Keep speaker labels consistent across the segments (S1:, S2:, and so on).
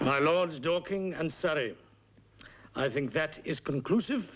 S1: My lords Dorking and Surrey, I think that is conclusive.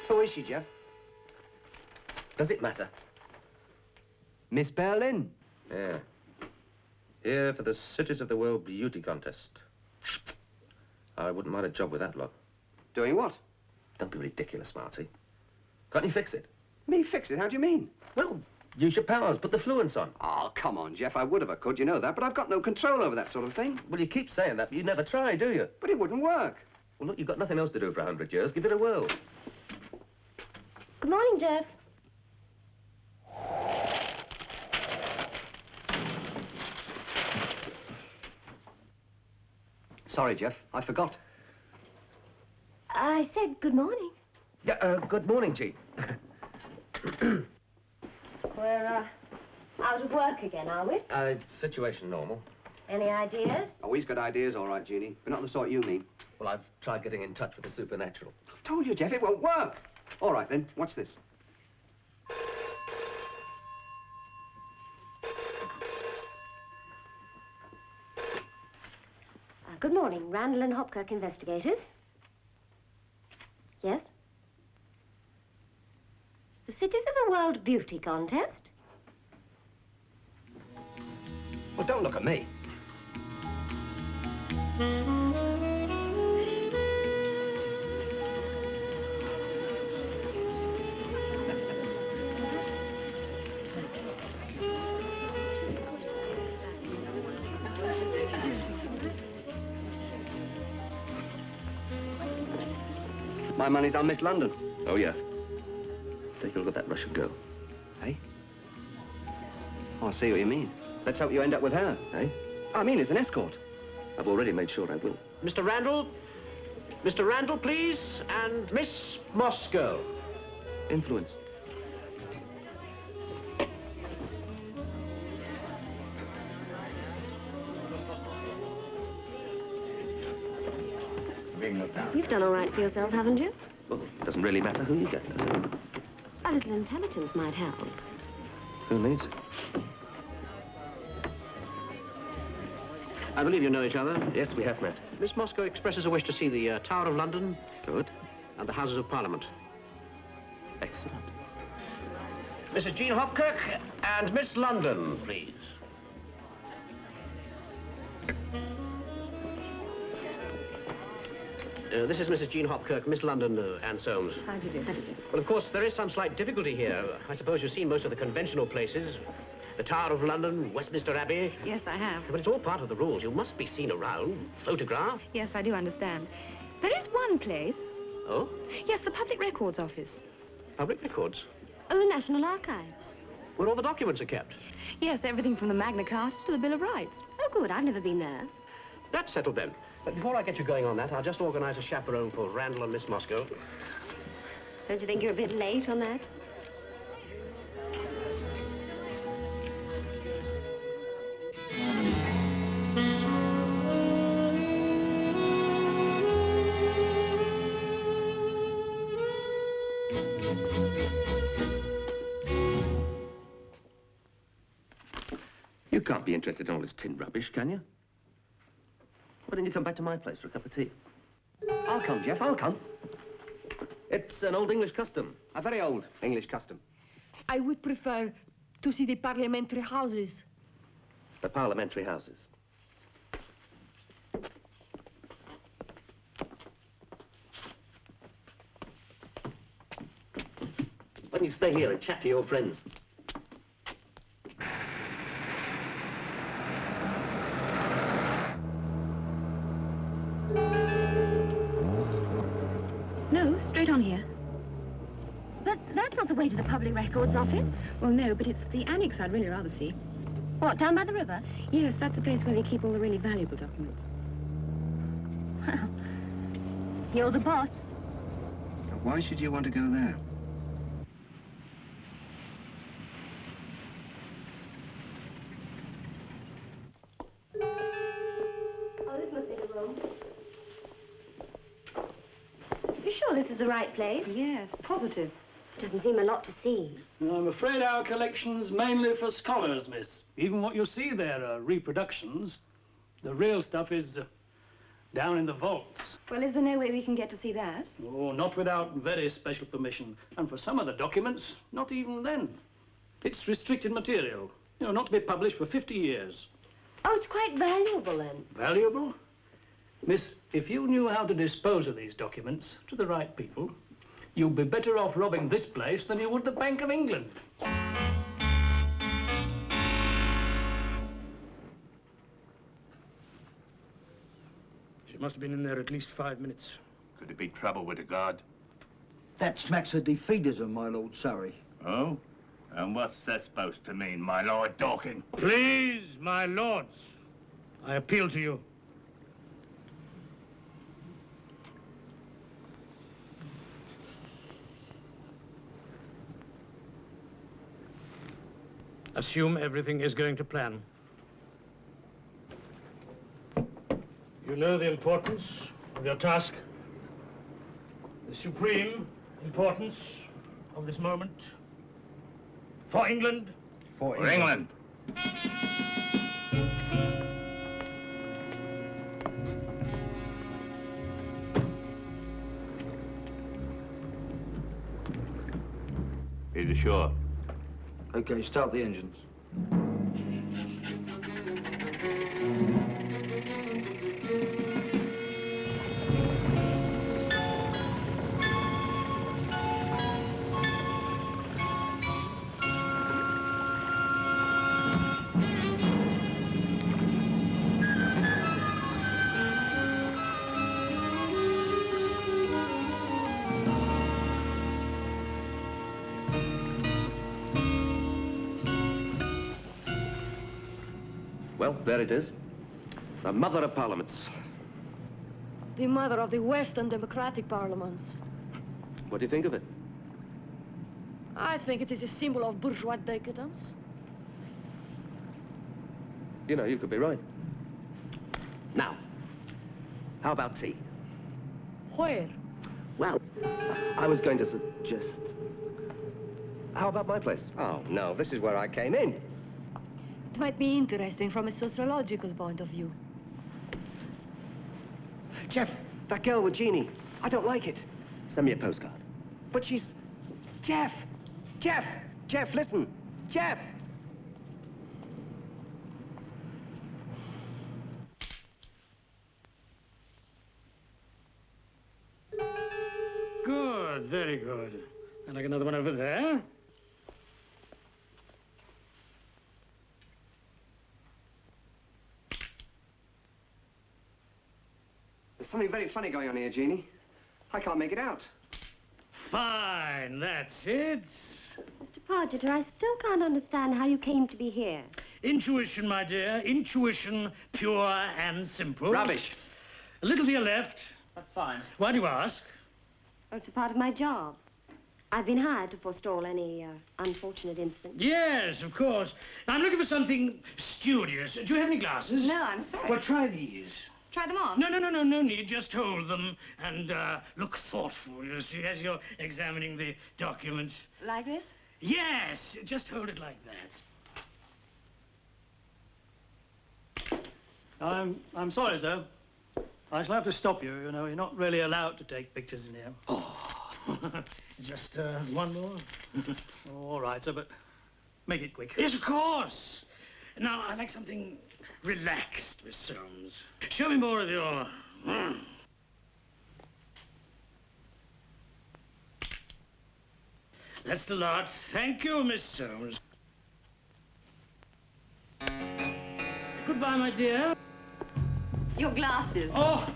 S2: Who is she, Jeff?
S3: Does it matter?
S2: Miss Berlin.
S3: Yeah. Here for the Cities of the World Beauty Contest. I wouldn't mind a job with that lot.
S2: Doing what?
S3: Don't be ridiculous, Marty. Can't you fix it?
S2: Me fix it? How do you mean?
S3: Well, use your powers. Put the fluence on.
S2: Oh, come on, Jeff. I would if I could, you know that, but I've got no control over that sort of thing.
S3: Well, you keep saying that, but you never try, do you?
S2: But it wouldn't work.
S3: Well, look, you've got nothing else to do for 100 years. Give it a whirl.
S4: Good morning, Jeff.
S2: Sorry, Jeff. I forgot.
S4: I said good morning.
S3: Yeah, good morning, Chief.
S4: We're, out of work again, are we?
S3: Situation normal.
S4: Any ideas?
S2: Oh, he's got ideas, all right, Jeannie, but not the sort you mean.
S3: Well, I've tried getting in touch with the supernatural.
S2: I've told you, Jeff, it won't work. All right, then, watch this.
S4: Good morning, Randall and Hopkirk investigators. Yes? The Cities of the World Beauty Contest?
S2: Well, don't look at me. My money's on Miss London.
S3: Oh, yeah. Take a look at that Russian girl.
S2: Eh? Oh, I see what you mean. Let's hope you end up with her.
S3: Eh?
S2: I mean, as an escort.
S3: I've already made sure I will.
S5: Mr. Randall? Mr. Randall, please, and Miss Moscow.
S3: Influence.
S4: You've done all right for yourself, haven't you?
S3: Well, it doesn't really matter who you get, does it?
S4: A little intelligence might help.
S3: Who needs it?
S5: I believe you know each other.
S3: Yes, we have met.
S5: Miss Moscow expresses a wish to see the Tower of London
S3: Good.
S5: and the Houses of Parliament.
S3: Excellent.
S5: Mrs. Jean Hopkirk and Miss London, please. This is Mrs. Jean Hopkirk, Miss London, and Soames.
S4: How do you do? How do you do?
S5: Well, of course, there is some slight difficulty here. I suppose you've seen most of the conventional places. The Tower of London, Westminster Abbey.
S6: Yes, I have.
S5: But it's all part of the rules. You must be seen around, photographed.
S6: Yes, I do understand. There is one place.
S5: Oh?
S6: Yes, the Public Records Office.
S5: Public records.
S4: Oh, the National Archives.
S5: Where all the documents are kept.
S6: Yes, everything from the Magna Carta to the Bill of Rights.
S4: Oh, good. I've never been there.
S5: That's settled then. But before I get you going on that, I'll just organize a chaperone for Randall and Miss Moscow.
S4: Don't you think you're a bit late on that?
S3: You can't be interested in all this tin rubbish, can you? Why don't you come back to my place for a cup of tea?
S2: I'll come, Jeff, I'll come.
S3: It's an old English custom.
S2: A very old English custom.
S7: I would prefer to see the parliamentary houses.
S3: The parliamentary houses. Why don't you stay here and chat to your friends?
S6: No, straight on here.
S4: But that's not the way to the Public Records Office.
S6: Well, no, but it's the annex I'd really rather see.
S4: What, down by the river?
S6: Yes, that's the place where they keep all the really valuable documents.
S4: Well, you're the boss.
S2: Why should you want to go there?
S4: Oh, this must be the room. You sure this is the right place?
S6: Yes, positive.
S4: Doesn't seem a lot to see.
S1: I'm afraid our collection's mainly for scholars, miss. Even what you see there are reproductions. The real stuff is down in the vaults.
S6: Well, is there no way we can get to see that?
S1: Oh, not without very special permission. And for some of the documents, not even then. It's restricted material. You know, not to be published for 50 years.
S4: Oh, it's quite valuable then.
S1: Valuable? Miss, if you knew how to dispose of these documents to the right people, you'd be better off robbing this place than you would the Bank of England. She must have been in there at least 5 minutes.
S8: Could it be trouble with the guard?
S9: That smacks of defeatism, my Lord Surrey.
S8: Oh? And what's that supposed to mean, my Lord Dorking?
S1: Please, my lords, I appeal to you. Assume everything is going to plan.
S5: You know the importance of your task, the supreme importance of this moment. For England.
S8: For England. Is it sure?
S9: Okay, start the engines.
S2: Well, there it is. The mother of parliaments.
S7: The mother of the Western democratic parliaments.
S2: What do you think of it?
S7: I think it is a symbol of bourgeois decadence.
S2: You know, you could be right. Now, how about tea?
S7: Where?
S2: Well, I was going to suggest... How about my place? Oh, no, this is where I came in.
S7: It might be interesting from a sociological point of view.
S2: Jeff, that girl with Jeannie, I don't like it. Send me a postcard. But she's... Jeff! Jeff! Jeff, listen! Jeff!
S1: Good, very good. I'd like another one over there.
S2: There's something very funny going on here, Jeannie. I can't make it out.
S1: Fine, that's it.
S4: Mr. Pargeter, I still can't understand how you came to be here.
S1: Intuition, my dear. Intuition, pure and simple.
S2: Rubbish.
S1: A little to your left.
S10: That's fine.
S1: Why do you ask?
S4: Oh, it's a part of my job. I've been hired to forestall any unfortunate incidents.
S1: Yes, of course. I'm looking for something studious. Do you have any glasses?
S6: No, I'm sorry.
S1: Well, try these.
S6: Try them on.
S1: No need. Just hold them and look thoughtful, you see, as you're examining the documents.
S6: Like this?
S1: Yes, just hold it like that. I'm sorry, sir. I shall have to stop you. You know, you're not really allowed to take pictures in here. Oh. Just one more. All right, sir, but make it quick. Yes, of course. Now, I like something relaxed, Miss Soames. Show me more of your... That's the lot. Thank you, Miss Soames. Goodbye, my dear.
S6: Your glasses.
S1: Oh!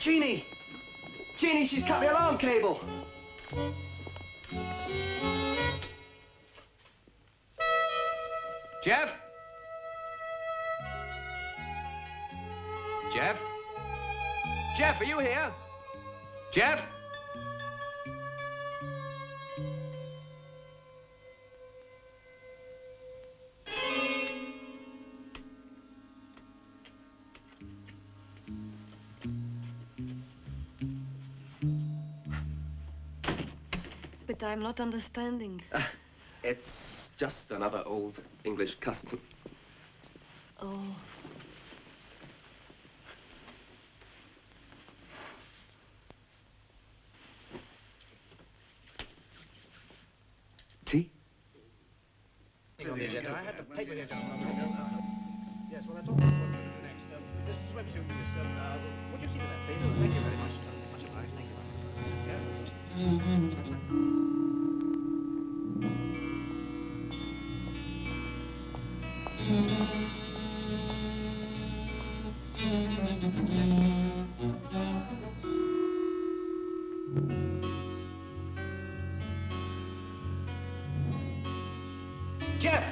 S2: Jeannie! Jeannie, she's cut the alarm cable. Jeff? Jeff? Jeff, are you here? Jeff?
S7: But I'm not understanding.
S2: It's just another old English custom.
S7: Oh.
S2: Tea?
S5: I had the paper here. Yes, well, that's all I'm going to do next. This swimsuit is, would you see to that, please? Thank you very much. Much obliged. Thank you.
S2: Jeff!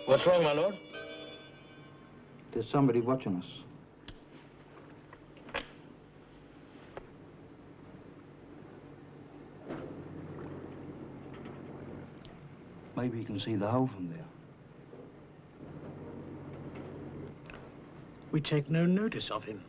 S8: What's wrong, my lord?
S9: There's somebody watching us. Maybe you can see the hole from there.
S1: We take no notice of him.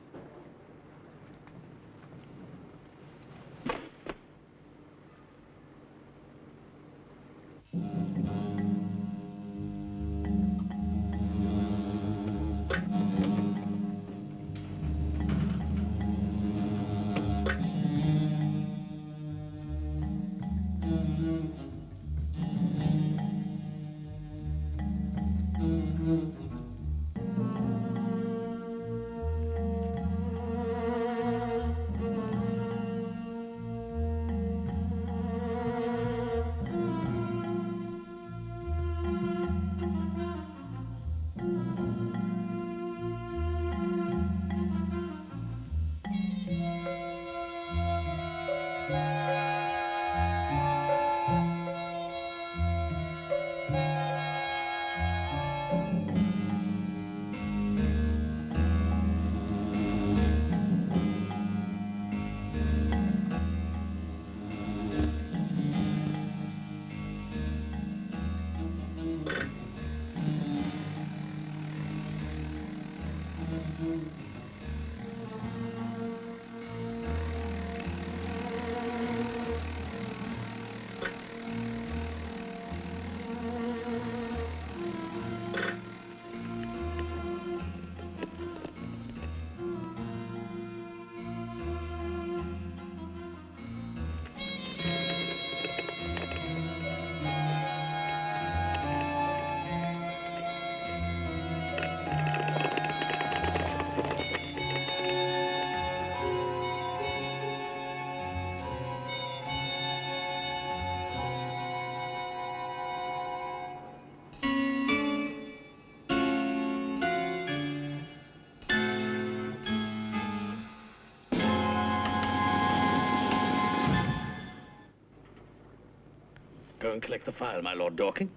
S8: Go and collect the file, my Lord Dorking.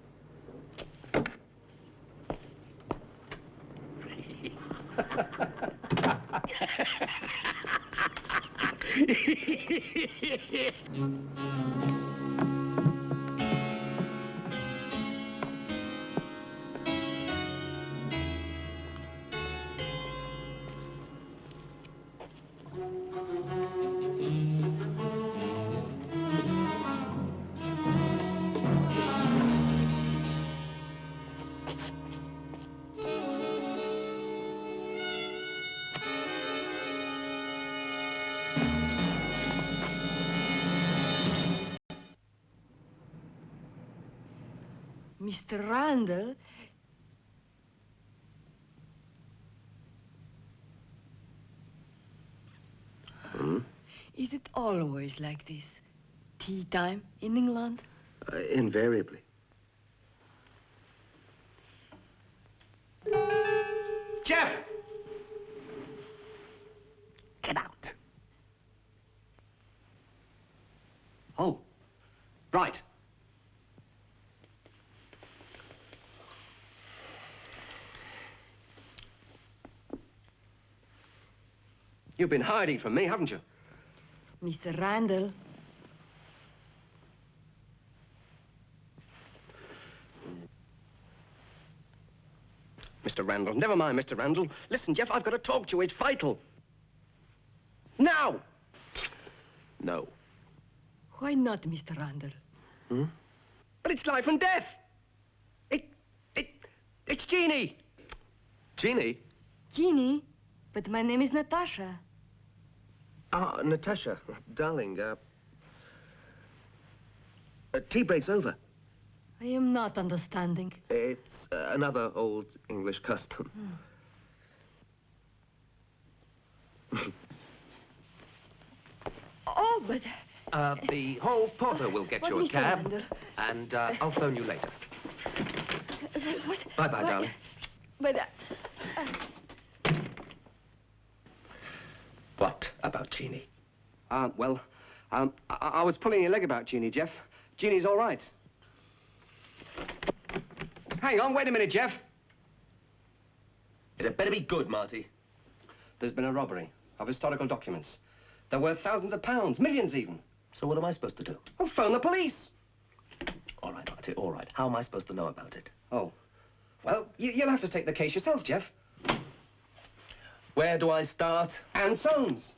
S7: Mr. Randall, is it always like this? Tea time in England?
S2: Invariably. Jeff! Get out. Oh, right. You've been hiding from me, haven't you?
S7: Mr. Randall,
S2: Mr. Randall, never mind, Mr. Randall. Listen, Jeff, I've got to talk to you. It's vital. Now! No.
S7: why not, Mr. Randall?
S2: But it's life and death. It's Jeannie. Jeannie?
S7: Jeannie, but my name is Natasha.
S2: Ah, Natasha, darling, tea break's over.
S7: I am not understanding.
S2: It's another old English custom.
S7: Oh, but...
S2: The hall porter will get
S7: But
S2: you a
S7: Mr.
S2: cab,
S7: Randall-
S2: and I'll phone you later.
S7: What?
S2: Bye-bye, darling.
S7: But...
S3: What about Jeannie?
S2: Well, I was pulling your leg about Jeannie, Jeff. Jeannie's all right. Hang on, wait a minute, Jeff.
S3: It had better be good, Marty.
S2: There's been a robbery of historical documents. They're worth thousands of pounds, millions even.
S3: So what am I supposed to do?
S2: Oh, phone the police.
S3: All right, Marty, all right. How am I supposed to know about it?
S2: Oh, well, you'll have to take the case yourself, Jeff.
S3: Where do I start?
S2: Anne Soames.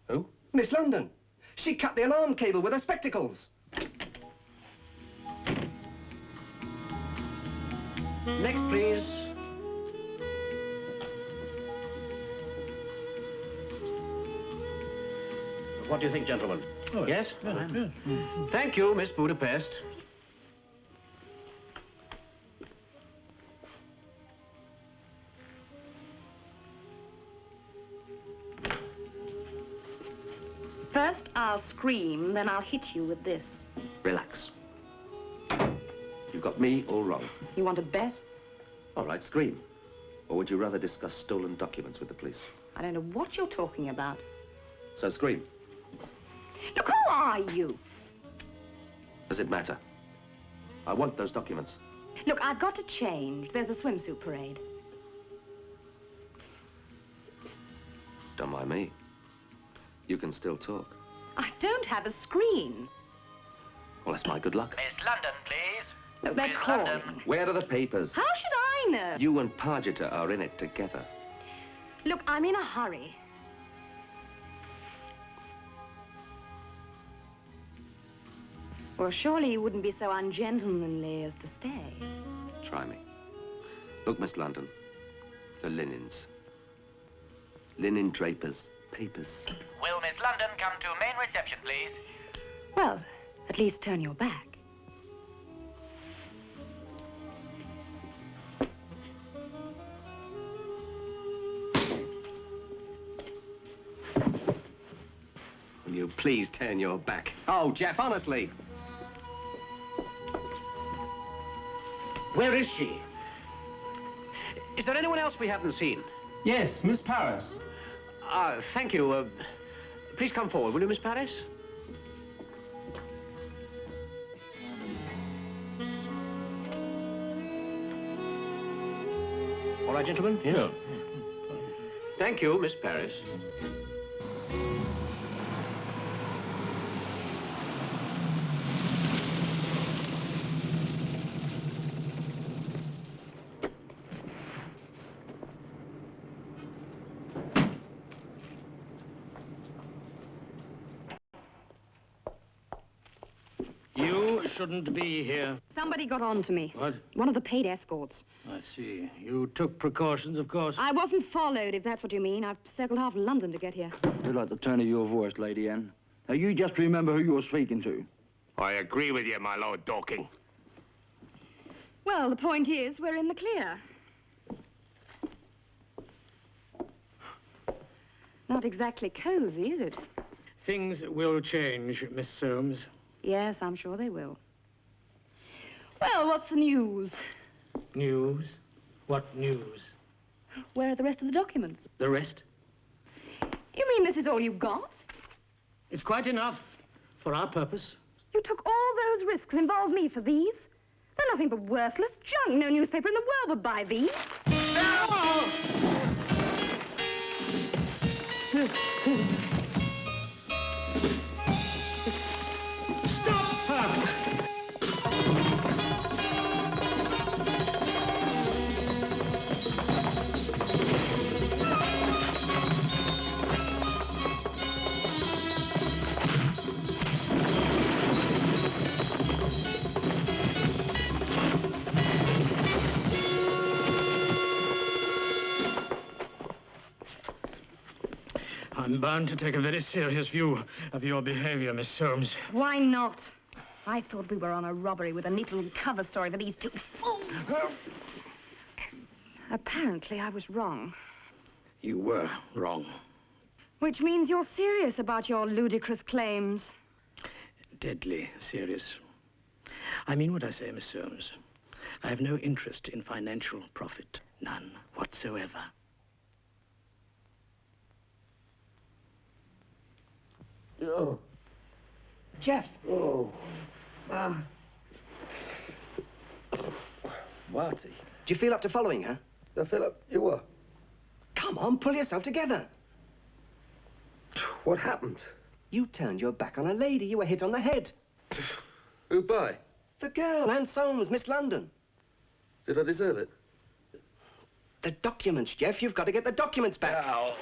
S3: Who?
S2: Miss London. She cut the alarm cable with her spectacles.
S1: Next, please.
S5: What do you think, gentlemen?
S1: Oh,
S5: yes?
S1: yes.
S5: Thank you, Miss Budapest.
S6: First, I'll scream, then I'll hit you with this.
S3: Relax. You've got me all wrong.
S6: You want to bet?
S3: All right, scream. Or would you rather discuss stolen documents with the police?
S6: I don't know what you're talking about.
S3: So scream.
S6: Look, who are you?
S3: Does it matter? I want those documents.
S6: Look, I've got to change. There's a swimsuit parade.
S3: Don't mind me. You can still talk.
S6: I don't have a screen.
S3: Well, that's my good luck.
S10: Miss London, please.
S6: Look, they're
S10: Miss
S6: calling.
S10: London.
S3: Where are the papers?
S6: How should I know?
S3: You and Pargita are in it together.
S6: Look, I'm in a hurry. Well, surely you wouldn't be so ungentlemanly as to stay.
S3: Try me. Look, Miss London. The linens. Linen drapers. Papers.
S10: Will Miss London come to main reception, please?
S6: Well, at least turn your back.
S2: Will you please turn your back? Oh, Jeff, honestly.
S5: Where is she? Is there anyone else we haven't seen?
S1: Yes, Miss Paris.
S5: Thank you. Please come forward, will you, Miss Paris? All right, gentlemen? Yes.
S1: Yeah.
S5: Thank you, Miss Paris.
S1: You shouldn't be here.
S6: Somebody got on to me.
S1: What?
S6: One of the paid escorts.
S1: I see. You took precautions, of course.
S6: I wasn't followed, if that's what you mean. I've circled half London to get here.
S9: I like the tone of your voice, Lady Anne. Now, you just remember who you're speaking to.
S8: I agree with you, my Lord Dorking.
S6: Well, the point is, we're in the clear. Not exactly cozy, is it?
S1: Things will change, Miss Soames.
S6: Yes, I'm sure they will. Well, what's the news?
S1: News? What news?
S6: Where are the rest of the documents?
S1: The rest?
S6: You mean this is all you got?
S1: It's quite enough for our purpose.
S6: You took all those risks and involved me for these? They're nothing but worthless junk. No newspaper in the world would buy these.
S1: I'm bound to take a very serious view of your behavior, Miss Soames.
S6: Why not? I thought we were on a robbery with a neat little cover story for these two fools. Apparently, I was wrong.
S1: You were wrong.
S6: Which means you're serious about your ludicrous claims.
S1: Deadly serious. I mean what I say, Miss Soames. I have no interest in financial profit. None whatsoever.
S2: Oh. Jeff. Oh. Do
S3: Marty.
S2: you feel up to following her?
S3: Philip, you what?
S2: Come on, pull yourself together.
S3: What happened?
S2: You turned your back on a lady. You were hit on the head.
S3: Who by?
S2: The girl, Anne Soames, Miss London.
S3: Did I deserve it?
S2: The documents, Jeff. You've got to get the documents back.
S3: Ow.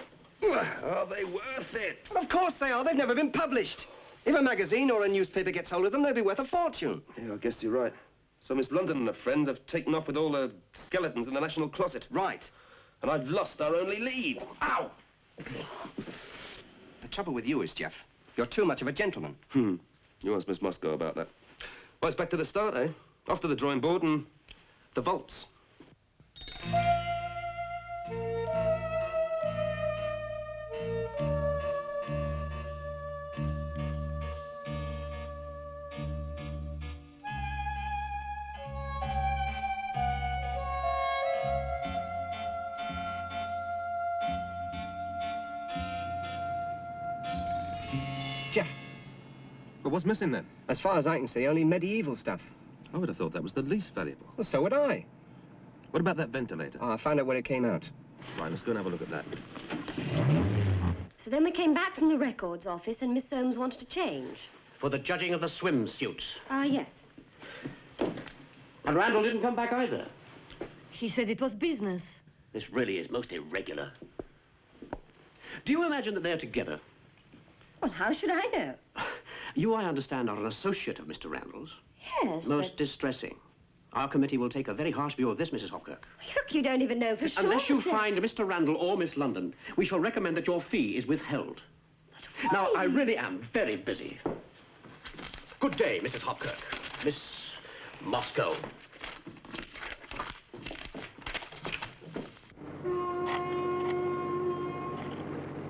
S3: Are they worth it?
S2: Of course they are. They've never been published. If a magazine or a newspaper gets hold of them, they'll be worth a fortune.
S3: Yeah, I guess you're right. So Miss London and her friends have taken off with all the skeletons in the National Closet.
S2: Right.
S3: And I've lost our only lead.
S2: Ow! The trouble with you is, Jeff, you're too much of a gentleman.
S3: You asked Miss Moscow about that. Well, it's back to the start, eh? Off to the drawing board and the vaults.
S2: Jeff,
S3: But what's missing then?
S2: as far as I can see, only medieval stuff.
S3: I would have thought that was the least valuable.
S2: Well, so would I.
S3: What about that ventilator?
S2: Oh, I found out where it came out.
S3: Right, let's go and have a look at that.
S4: So then we came back from the records office and Miss Soames wanted to change.
S5: For the judging of the swimsuits.
S4: Ah, yes.
S5: And Randall didn't come back either.
S7: He said it was business.
S5: This really is most irregular. Do you imagine that they're together?
S4: Well, how should I know?
S5: You, I understand, are an associate of Mr. Randall's.
S4: Yes,
S5: Most distressing. Our committee will take a very harsh view of this, Mrs. Hopkirk.
S4: Look, you don't even know for sure.
S5: Unless you
S4: that-
S5: find Mr. Randall or Miss London, we shall recommend that your fee is withheld. Now, I really am very busy. Good day, Mrs. Hopkirk. Miss Moscow.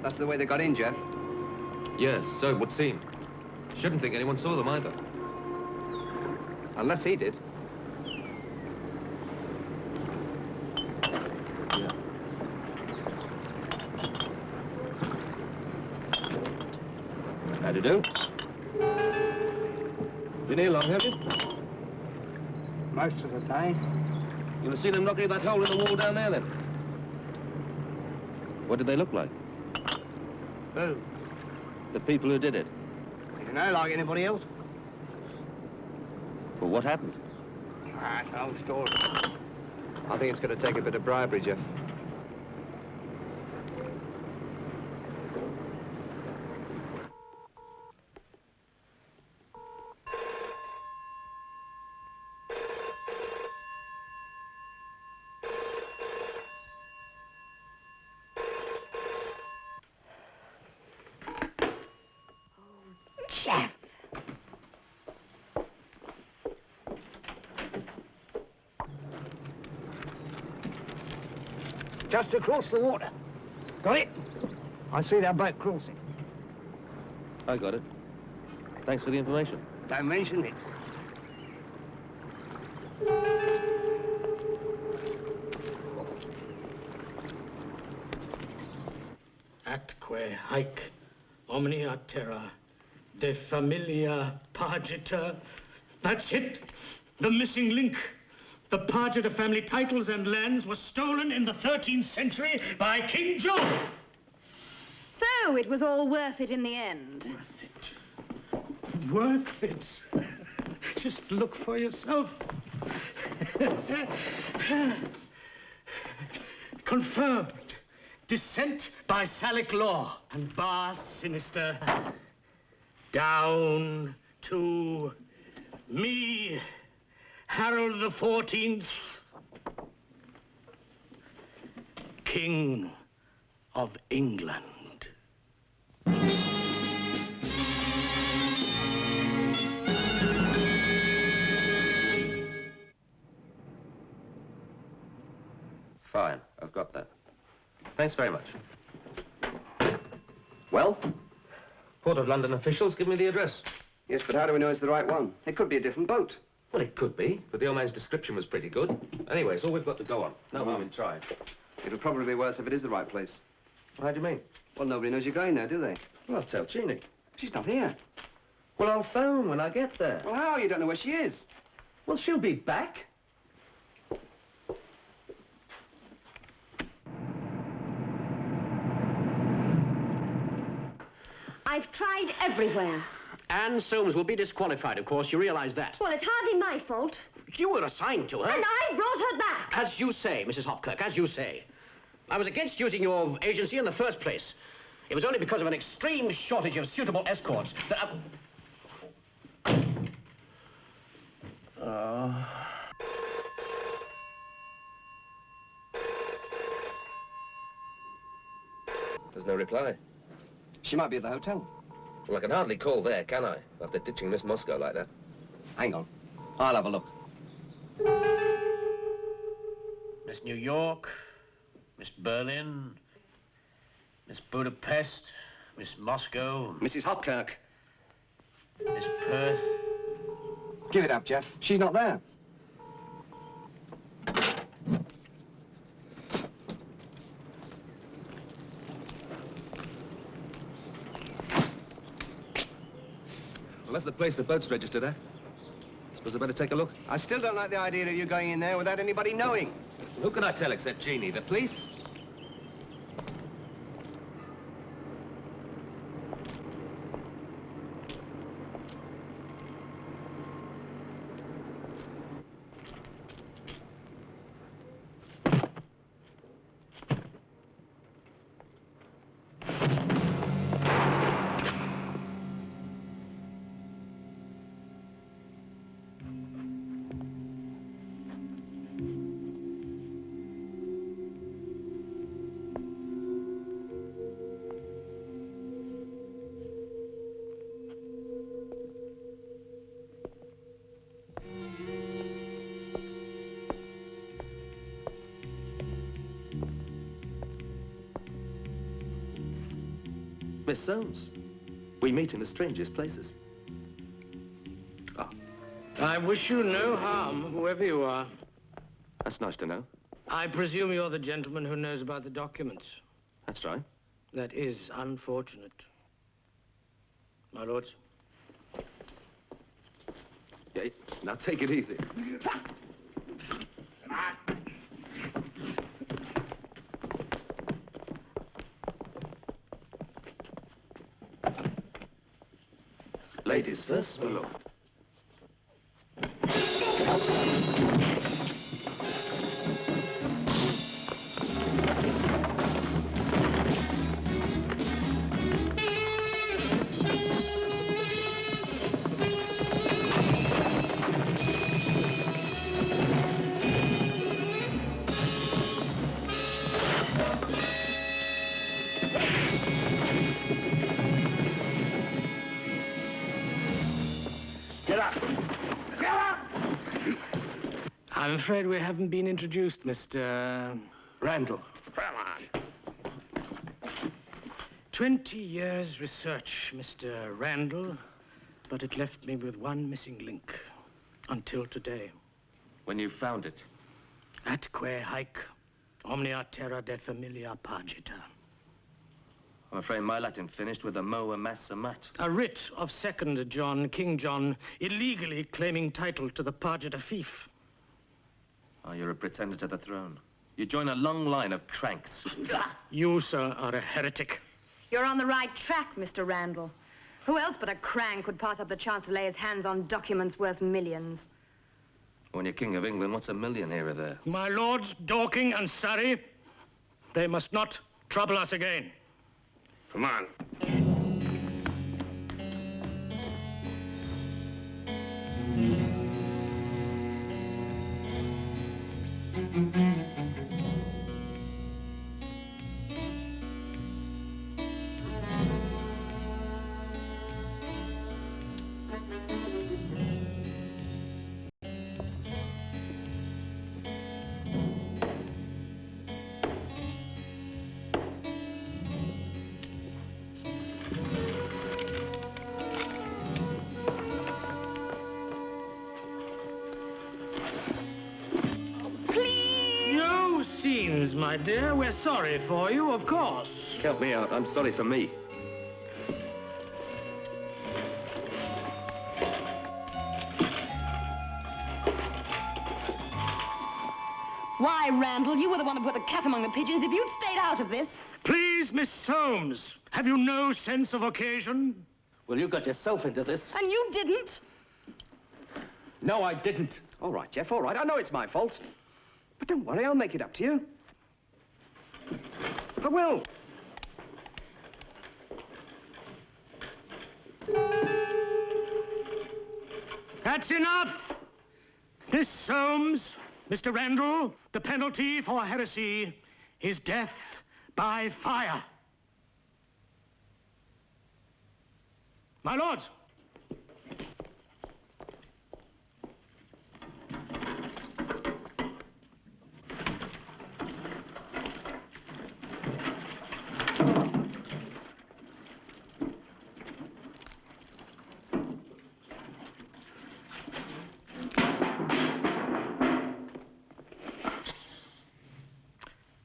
S2: That's the way they got in, Jeff.
S3: Yes, so it would seem. Shouldn't think anyone saw them either.
S2: Unless he did.
S3: How do you do? Been here long, have you?
S9: Most of the day.
S3: You'll have seen them knocking that hole in the wall down there, then. What did they look like?
S9: Who?
S3: The people who did it.
S9: You know, like anybody else?
S3: Well, what happened?
S9: Ah, it's an old story.
S2: I think it's going to take a bit of bribery, Jeff.
S4: Jeff!
S9: Just across the water. Got it? I see that boat crossing.
S3: I got it. Thanks for the information.
S9: Don't mention it.
S1: Atque haec omnia terra de familia Pagita. That's it. The missing link. The Pagita family titles and lands were stolen in the 13th century by King John.
S6: So it was all worth it in the end.
S1: Worth it. Just look for yourself. Confirmed. Descent by Salic law and bar sinister. Down to me, Harold the 14th, King of England.
S3: Fine, I've got that. Thanks very much.
S2: Well?
S3: Port of London officials give me the address.
S2: Yes, but how do we know it's the right one? It could be a different boat.
S3: Well, it could be, but the old man's description was pretty good. Anyway, it's all we've got to go on. No harm in trying.
S2: It'll probably be worse if it is the right place.
S3: How do you mean?
S2: Well, nobody knows you're going there, do they?
S3: Well, I'll tell Jeannie.
S2: She's not here.
S3: Well, I'll phone when I get there.
S2: Well, how? You don't know where she is.
S3: Well, she'll be back.
S4: I've tried everywhere.
S5: Anne Soames will be disqualified, of course. You realize that.
S4: Well, it's hardly my fault.
S5: You were assigned to her.
S4: And I brought her back.
S5: As you say, Mrs. Hopkirk, as you say. I was against using your agency in the first place. It was only because of an extreme shortage of suitable escorts that...
S3: There's no reply.
S2: She might be at the hotel.
S3: Well, I can hardly call there, can I? After ditching Miss Moscow like that.
S2: Hang on. I'll have a look.
S5: Miss New York, Miss Berlin, Miss Budapest, Miss Moscow,
S2: Mrs. Hopkirk.
S5: Miss Perth.
S2: Give it up, Jeff. She's not there.
S3: Well, that's the place the boat's registered at. Suppose I better take a look.
S2: I still don't like the idea of you going in there without anybody knowing.
S3: Who can I tell except Jeannie? The police? Miss Soames. We meet in the strangest places. Ah,
S5: I wish you no harm, whoever you are.
S3: that's nice to know.
S5: I presume you're the gentleman who knows about the documents.
S3: That's right.
S5: That is unfortunate. My lords.
S3: Yeah, now take it easy. Ladies first, my lord.
S5: I'm afraid we haven't been introduced, Mr. Randall. 20 years research, Mr. Randall, but it left me with one missing link until today.
S3: When you found it.
S5: Atque haec omnia terra de familia pagita.
S3: I'm afraid my Latin finished with a moa massa mat.
S5: A writ of 2nd John, King John, illegally claiming title to the pagita fief.
S3: Oh, you're a pretender to the throne. You join a long line of cranks.
S5: You, sir, are a heretic.
S6: You're on the right track, Mr. Randall. Who else but a crank would pass up the chance to lay his hands on documents worth millions?
S3: When you're King of England, what's a million here or there?
S5: My lords Dorking and Surrey, they must not trouble us again. Come on. Scenes, my dear. We're sorry for you, of course.
S3: Help me out. I'm sorry for me.
S6: Why, Randall, you were the one who put the cat among the pigeons. If you'd stayed out of this...
S1: Please, Miss Soames, have you no sense of occasion?
S2: Well, you got yourself into this.
S6: And you didn't.
S2: No, I didn't. All right, Jeff, all right. I know it's my fault. But don't worry, I'll make it up to you. I will.
S1: That's enough! Miss Soames, Mr. Randall, the penalty for heresy is death by fire. My lords.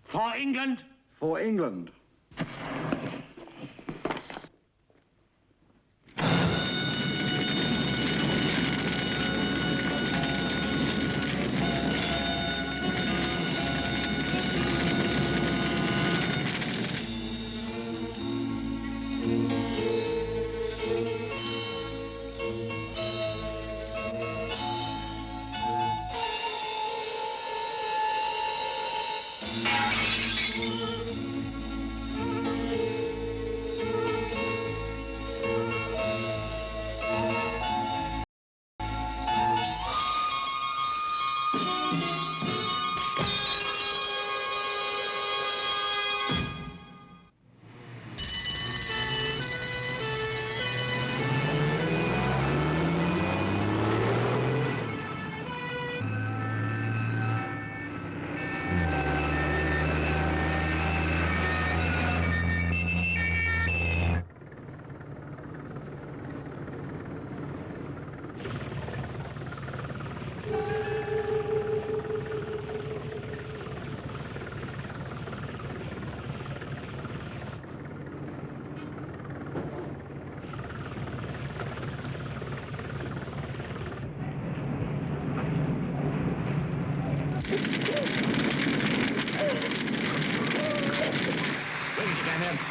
S1: For England.
S9: For England.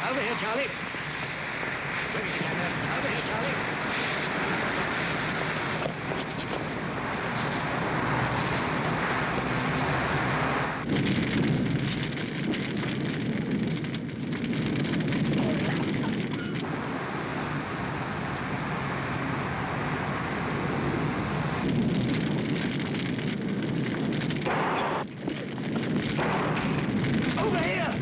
S5: Over here, Charlie. Over here, Charlie.
S1: Over here!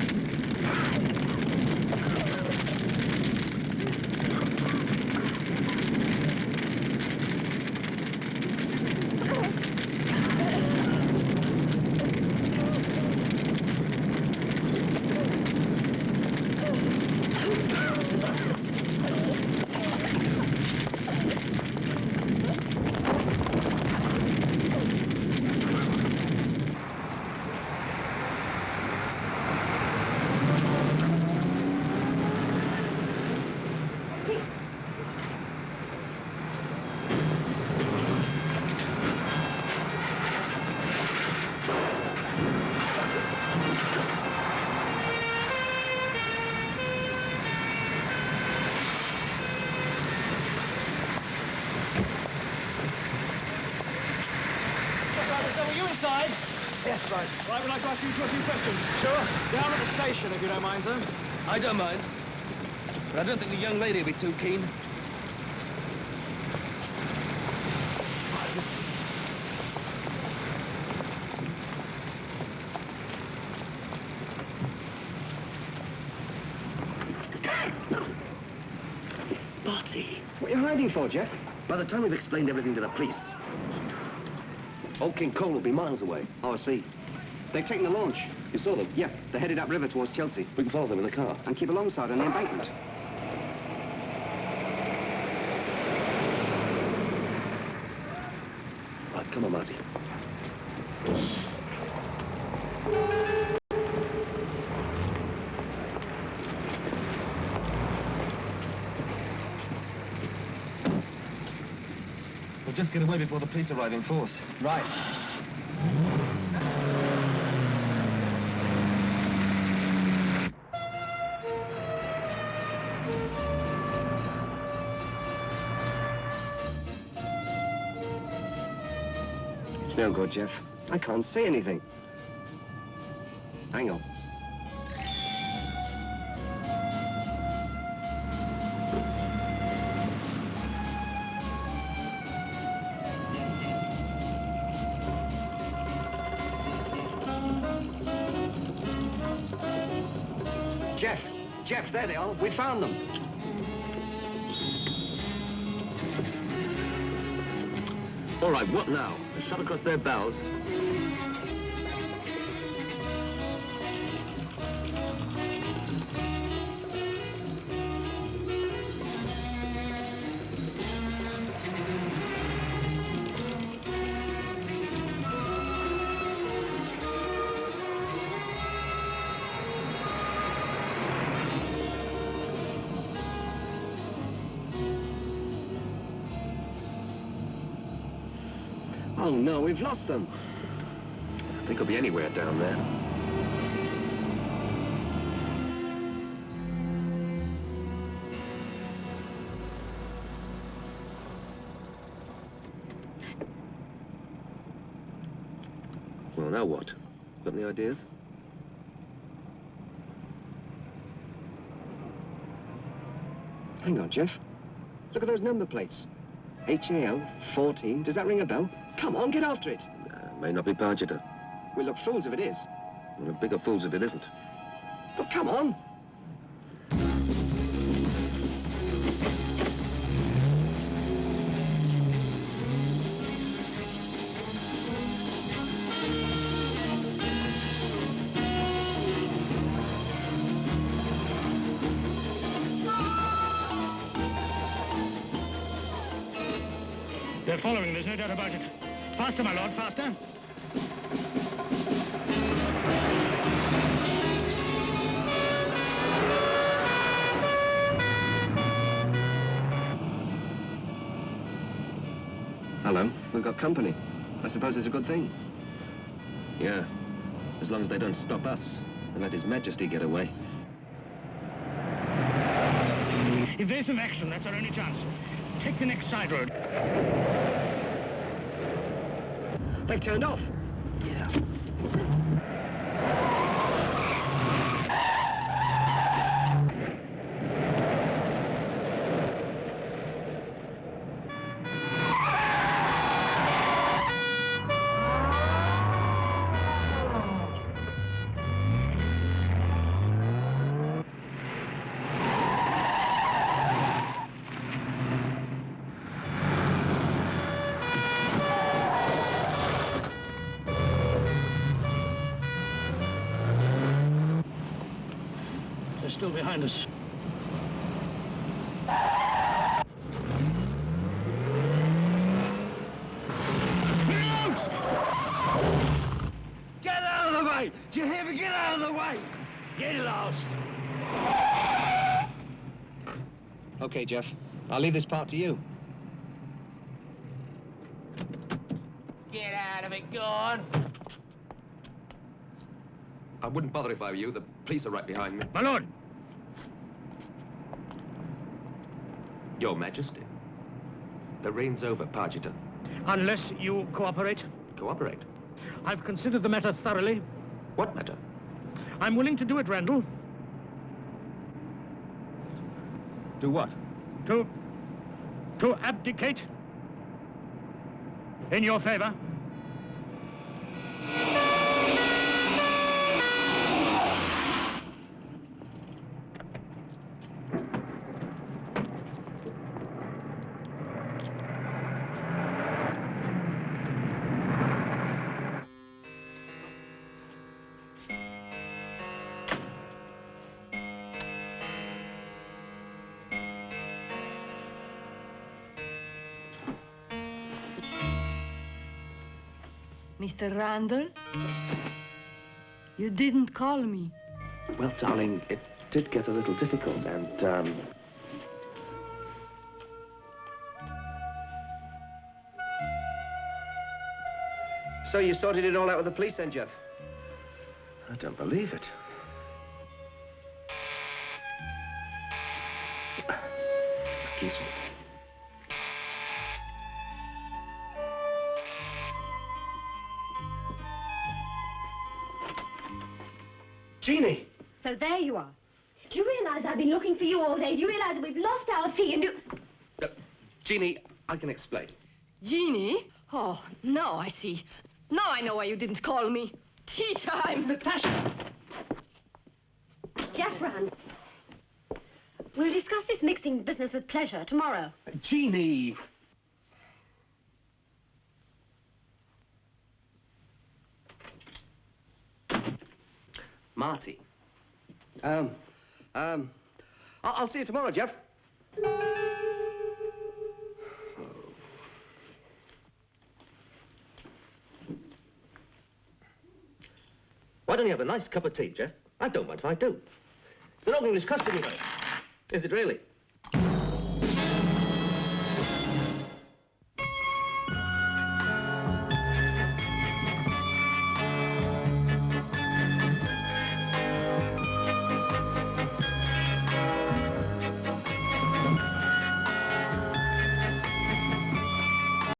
S5: Inside?
S1: Yes, right.
S5: Right, we'd like to ask you a few questions.
S1: Sure.
S5: Down at the station, if you don't mind, sir.
S2: I don't mind. But I don't think the young lady will be too keen. Barty. What are you hiding for, Jeff? By the time we've explained everything to the police, Old King Cole will be miles away. Oh, I see. They've taken the launch. You saw them? Yeah, they're headed upriver towards Chelsea. We can follow them in the car. And keep alongside on the embankment. Right, come on, Marty. We'll just get away before the police arrive in force.
S5: Right.
S2: It's no good, Jeff. I can't see anything. Hang on. Jeff, there they are. We found them.
S3: All right, what now? A shot across their bows.
S2: Oh, no, we've lost them.
S3: They could be anywhere down there. Well, now what? Got any ideas?
S2: Hang on, Jeff. Look at those number plates. HAL 14. Does that ring a bell? Come on, get after it.
S3: May not be Pargeter.
S2: We'll look fools if it is.
S3: We're bigger fools if it isn't.
S2: Oh, come on.
S1: They're following, there's no doubt about it. Faster, my lord, faster.
S2: Hello, we've got company. I suppose it's a good thing.
S3: Yeah, as long as they don't stop us and let His Majesty get away.
S1: Evasive action, that's our only chance. Take the next side road.
S2: They've turned off.
S3: Yeah.
S1: They're still behind us.
S9: Get out of the way! Do you hear me? Get out of the way!
S1: Get lost.
S2: Okay, Jeff. I'll leave this part to you.
S10: Get out of it, go on.
S3: I wouldn't bother if I were you. The police are right behind me.
S1: My lord.
S3: Your Majesty. The reign's over, Pargeter.
S1: Unless you cooperate.
S3: Cooperate.
S1: I've considered the matter thoroughly.
S3: What matter?
S1: I'm willing to do it, Randall.
S3: Do what?
S1: To abdicate in your favor.
S7: Mr. Randall? You didn't call me.
S3: Well, darling, it did get a little difficult, and,
S2: So you sorted it all out with the police then, Jeff?
S3: I don't believe it. Excuse me.
S2: Jeannie!
S6: So there you are. Do you realise I've been looking for you all day? Do you realise that we've lost our fee and you...
S2: Jeannie, I can explain.
S7: Jeannie? Oh, now I see. Now I know why you didn't call me. Tea time!
S2: Natasha!
S6: Jeff Rand. We'll discuss this mixing business with pleasure tomorrow.
S2: Jeannie! Marty. I'll see you tomorrow, Jeff.
S3: Why don't you have a nice cup of tea, Jeff? I don't mind if I do. It's an old English custom, you know. Is it really?